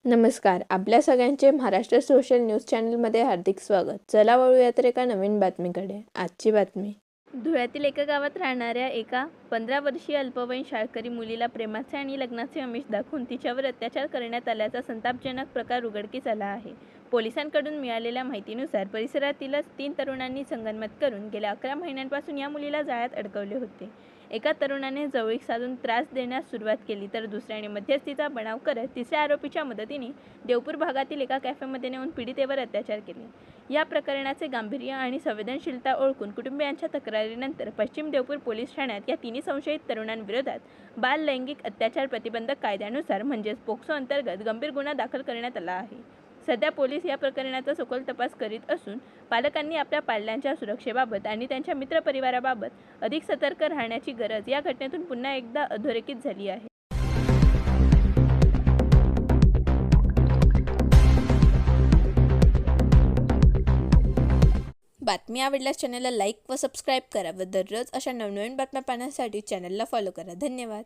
नमस्कार. आपल्या सगळ्यांचे महाराष्ट्र सोशल न्यूज चॅनलमध्ये हार्दिक स्वागत. चला वळूया तर एका नवीन बातमीकडे. आजची बातमी. धुळ्यातील एका गावात राहणाऱ्या एका 15 वर्षीय अल्पवयीन शाळकरी मुलीला प्रेमाचे आणि लग्नाचे आमिष दाखवून तिच्यावर अत्याचार करण्यात आल्याचा संतापजनक प्रकार उघडकीस आला आहे. पोलिसांकडून मिळालेल्या माहितीनुसार परिसरातीलच 3 तरुणांनी संगनमत करून गेल्या 11 महिन्यांपासून या मुलीला जाळ्यात अडकवले होते. एका तरुणाने जवळीक साधून त्रास देण्यास सुरुवात केली तर दुसऱ्याने मध्यस्थीचा बनाव करत तिसऱ्या आरोपीच्या मदतीने देवपूर भागातील एका कॅफेमध्ये नेऊन पीडितेवर अत्याचार केले. या प्रकरणाचे गांभीर्य आणि संवेदनशीलता ओळखून कुटुंबियांच्या तक्रारीनंतर पश्चिम देवपूर पोलीस ठाण्यात या तिन्ही संशयित तरुणांविरोधात बाल लैंगिक अत्याचार प्रतिबंधक कायद्यानुसार म्हणजेच पोक्सो अंतर्गत गंभीर गुन्हा दाखल करण्यात आला आहे. सध्या पोलीस या प्रकरणाचा सखोल तपास करीत असून पालकांनी आपल्या पाल्यांच्या सुरक्षेबाबत आणि त्यांच्या मित्रपरिवाराबाबत अधिक सतर्क राहण्याची गरज या घटनेतून पुन्हा एकदा अधोरेखित झाली आहे. बातमी आवडल्यास चॅनलला लाईक व सबस्क्राईब करा व दररोज अशा नवनवीन बातम्या पाहण्यासाठी चॅनलला फॉलो करा. धन्यवाद.